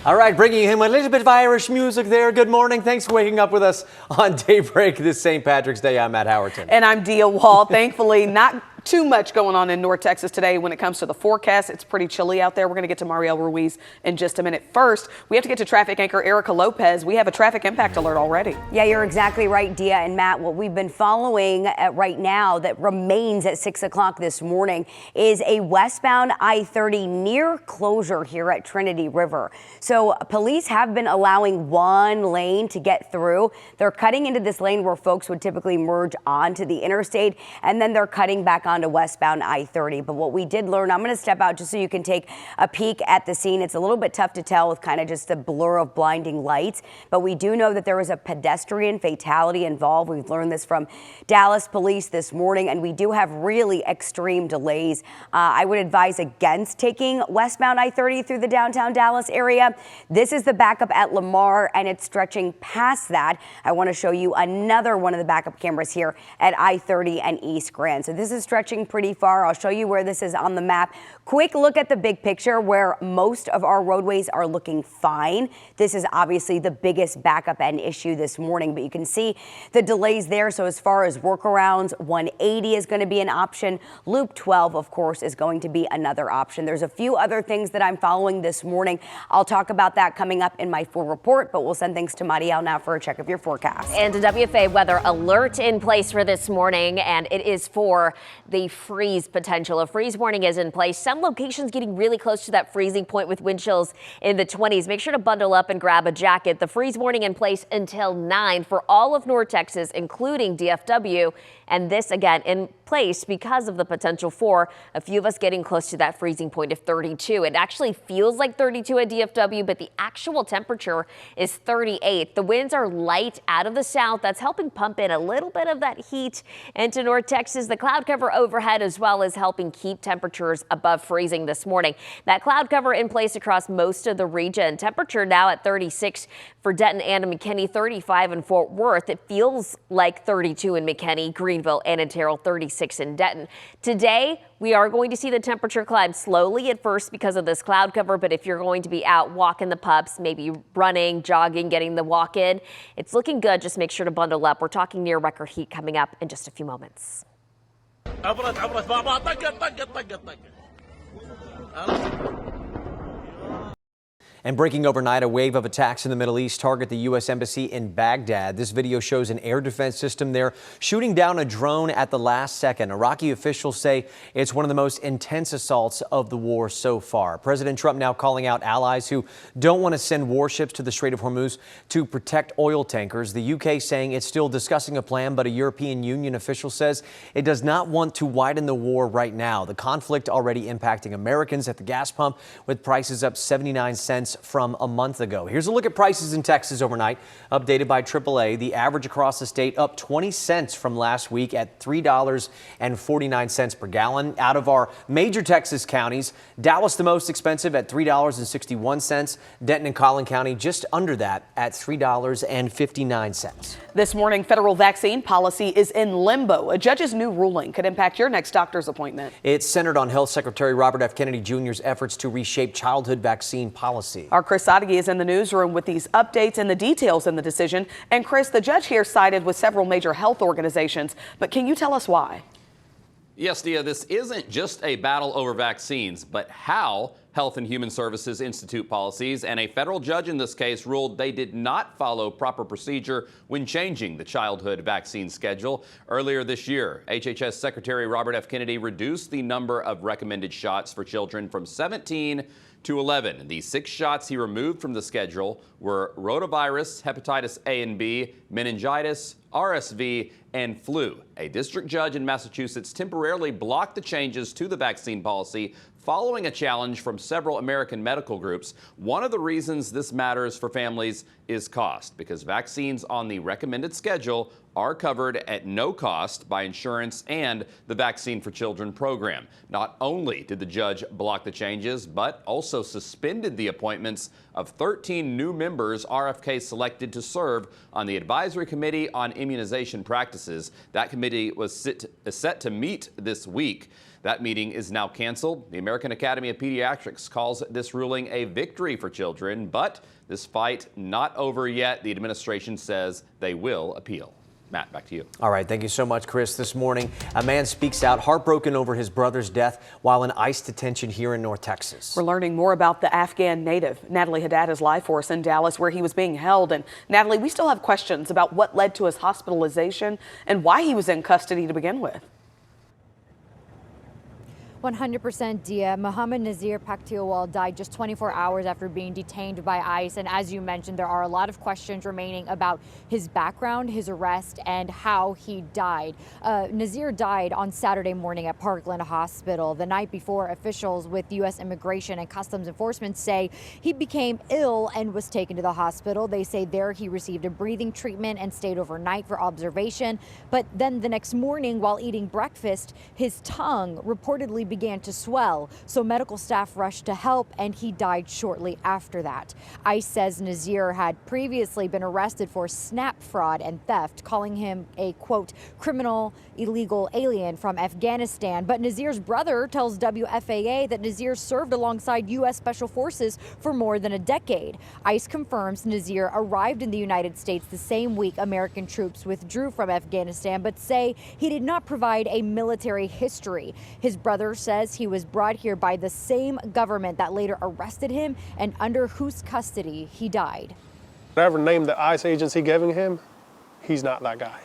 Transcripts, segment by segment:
All right, bringing him a little bit of Irish music there. Good morning. Thanks for waking up with us on Daybreak this St. Patrick's Day. I'm Matt Howerton. And I'm Dia Wall. Thankfully, not too much going on in North Texas today when it comes to the forecast. It's pretty chilly out there. We're going to get to Mariel Ruiz in just a minute. First, we have to get to traffic anchor Erica Lopez. We have a traffic impact alert already. Yeah, you're exactly right, Dia and Matt. What we've been following right now that remains at 6 o'clock this morning is a westbound I-30 near closure here at Trinity River. So police have been allowing one lane to get through. They're cutting into this lane where folks would typically merge onto the interstate, and then they're cutting back onto westbound I-30. But what we did learn, I'm going to step out just so you can take a peek at the scene. It's a little bit tough to tell with kind of just the blur of blinding lights, but we do know that there was a pedestrian fatality involved. We've learned this from Dallas police this morning, and we do have really extreme delays. I would advise against taking westbound I-30 through the downtown Dallas area. This is the backup at Lamar, and it's stretching past that. I want to show you another one of the backup cameras here at I-30 and East Grand. So this is stretching pretty far. I'll show you where this is on the map. Quick look at the big picture where most of our roadways are looking fine. This is obviously the biggest backup and issue this morning, but you can see the delays there. So as far as workarounds, 180 is going to be an option. Loop 12, of course, is going to be another option. There's a few other things that I'm following this morning. I'll talk about that coming up in my full report, but we'll send things to Mariel now for a check of your forecast. And a WFAA weather alert in place for this morning, and it is for the freeze potential. A freeze warning is in place. Some locations getting really close to that freezing point with wind chills in the 20s. Make sure to bundle up and grab a jacket. The freeze warning in place until 9 for all of North Texas, including DFW. And this again in place because of the potential for a few of us getting close to that freezing point of 32. It actually feels like 32 at DFW, but the actual temperature is 38. The winds are light out of the south. That's helping pump in a little bit of that heat into North Texas. The cloud cover overhead as well as helping keep temperatures above freezing this morning. That cloud cover in place across most of the region. Temperature now at 36 for Denton and McKinney, 35 in Fort Worth. It feels like 32 in McKinney, Greenville, and in Terrell, 36 in Denton. Today, we are going to see the temperature climb slowly at first because of this cloud cover, but if you're going to be out walking the pups, maybe running, jogging, getting the walk in, it's looking good. Just make sure to bundle up. We're talking near record heat coming up in just a few moments. And breaking overnight, a wave of attacks in the Middle East target the U.S. Embassy in Baghdad. This video shows an air defense system there shooting down a drone at the last second. Iraqi officials say it's one of the most intense assaults of the war so far. President Trump now calling out allies who don't want to send warships to the Strait of Hormuz to protect oil tankers. The U.K. saying it's still discussing a plan, but a European Union official says it does not want to widen the war right now. The conflict already impacting Americans at the gas pump with prices up 79 cents from a month ago. Here's a look at prices in Texas overnight, updated by AAA. The average across the state up 20 cents from last week at $3.49 per gallon. Out of our major Texas counties, Dallas the most expensive at $3.61. Denton and Collin County just under that at $3.59. This morning, federal vaccine policy is in limbo. A judge's new ruling could impact your next doctor's appointment. It's centered on Health Secretary Robert F. Kennedy Jr.'s efforts to reshape childhood vaccine policy. Our Chris Sadeghi is in the newsroom with these updates and the details in the decision. And Chris, the judge here sided with several major health organizations, but can you tell us why? Yes, Dia, this isn't just a battle over vaccines, but how Health and Human Services institute policies, and a federal judge in this case ruled they did not follow proper procedure when changing the childhood vaccine schedule. Earlier this year, HHS Secretary Robert F. Kennedy reduced the number of recommended shots for children from 17 to 11. The 6 shots he removed from the schedule were rotavirus, hepatitis A and B, meningitis, RSV, and flu. A district judge in Massachusetts temporarily blocked the changes to the vaccine policy following a challenge from several American medical groups. One of the reasons this matters for families is cost, because vaccines on the recommended schedule are covered at no cost by insurance and the Vaccine for Children program. Not only did the judge block the changes, but also suspended the appointments of 13 new members RFK selected to serve on the Advisory Committee on immunization practices. That committee was set to meet this week. That meeting is now canceled. The American Academy of Pediatrics calls this ruling a victory for children, but this fight not over yet. The administration says they will appeal. Matt, back to you. All right. Thank you so much, Chris. This morning, a man speaks out, heartbroken over his brother's death while in ICE detention here in North Texas. We're learning more about the Afghan native. Natalie Haddad is live for us in Dallas, where he was being held. And Natalie, we still have questions about what led to his hospitalization and why he was in custody to begin with. 100% Dia. Mohammed Nazir Paktiawal died just 24 hours after being detained by ICE. And as you mentioned, there are a lot of questions remaining about his background, his arrest, and how he died. Nazir died on Saturday morning at Parkland Hospital. The night before, officials with U.S. Immigration and Customs Enforcement say he became ill and was taken to the hospital. They say there he received a breathing treatment and stayed overnight for observation. But then the next morning, while eating breakfast, his tongue reportedly began to swell, so medical staff rushed to help, and he died shortly after that. ICE says Nazir had previously been arrested for snap fraud and theft, calling him a, quote, criminal illegal alien from Afghanistan. But Nazir's brother tells WFAA that Nazir served alongside U.S. Special Forces for more than a decade. ICE confirms Nazir arrived in the United States the same week American troops withdrew from Afghanistan, but say he did not provide a military history. His brother says he was brought here by the same government that later arrested him and under whose custody he died. Whatever name the ICE agency giving him, he's not that guy.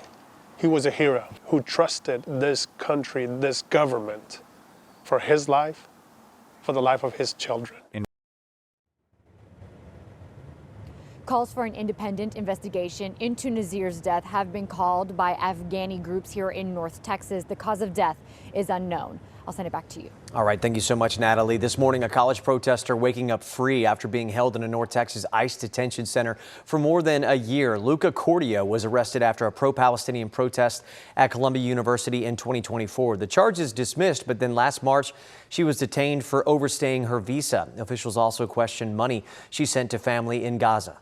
He was a hero who trusted this country, this government, for his life, for the life of his children. Calls for an independent investigation into Nazir's death have been called by Afghani groups here in North Texas. The cause of death is unknown. I'll send it back to you. All right. Thank you so much, Natalie. This morning, a college protester waking up free after being held in a North Texas ICE detention center for more than a year. Luca Cordio was arrested after a pro-Palestinian protest at Columbia University in 2024. The charge is dismissed, but then last March, she was detained for overstaying her visa. Officials also questioned money she sent to family in Gaza.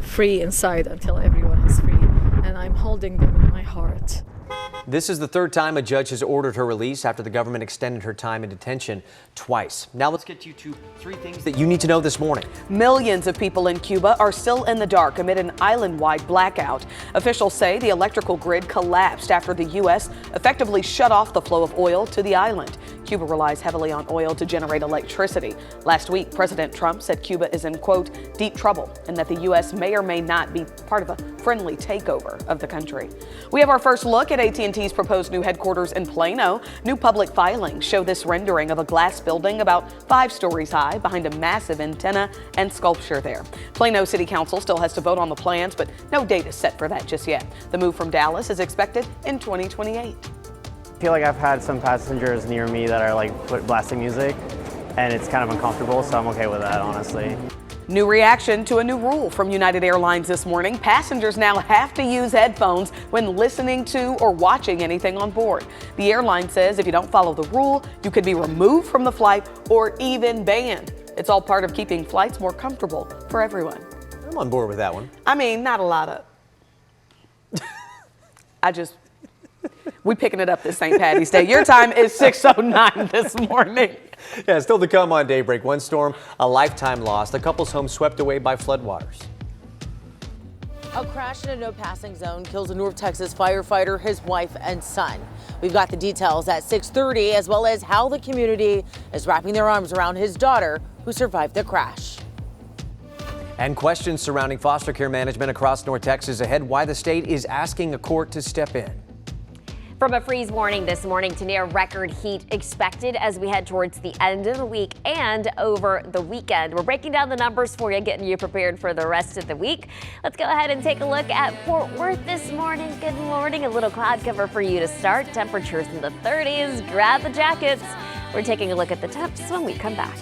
Free inside until everyone is free, and I'm holding them in my heart. This is the third time a judge has ordered her release after the government extended her time in detention twice. Now let's get you to three things that you need to know this morning. Millions of people in Cuba are still in the dark amid an island-wide blackout. Officials say the electrical grid collapsed after the U.S. effectively shut off the flow of oil to the island. Cuba relies heavily on oil to generate electricity. Last week, President Trump said Cuba is in, quote, deep trouble, and that the U.S. may or may not be part of a friendly takeover of the country. We have our first look at AT&T's proposed new headquarters in Plano. New public filings show this rendering of a glass building about 5 stories high behind a massive antenna and sculpture there. Plano City Council still has to vote on the plans, but no date is set for that just yet. The move from Dallas is expected in 2028. I feel like I've had some passengers near me that are like blasting music, and it's kind of uncomfortable, so I'm okay with that, honestly. New reaction to a new rule from United Airlines this morning. Passengers now have to use headphones when listening to or watching anything on board. The airline says if you don't follow the rule, you could be removed from the flight or even banned. It's all part of keeping flights more comfortable for everyone. I'm on board with that one. I mean, not a lot of. We picking it up this St. Patty's Day. Your time is 6:09 this morning. Yeah, still to come on Daybreak. One storm, a lifetime lost. The couple's home swept away by floodwaters. A crash in a no passing zone kills a North Texas firefighter, his wife, and son. We've got the details at 6:30, as well as how the community is wrapping their arms around his daughter, who survived the crash. And questions surrounding foster care management across North Texas ahead, why the state is asking a court to step in. From a freeze warning this morning to near record heat expected as we head towards the end of the week and over the weekend. We're breaking down the numbers for you, getting you prepared for the rest of the week. Let's go ahead and take a look at Fort Worth this morning. Good morning. A little cloud cover for you to start. Temperatures in the 30s. Grab the jackets. We're taking a look at the temps when we come back.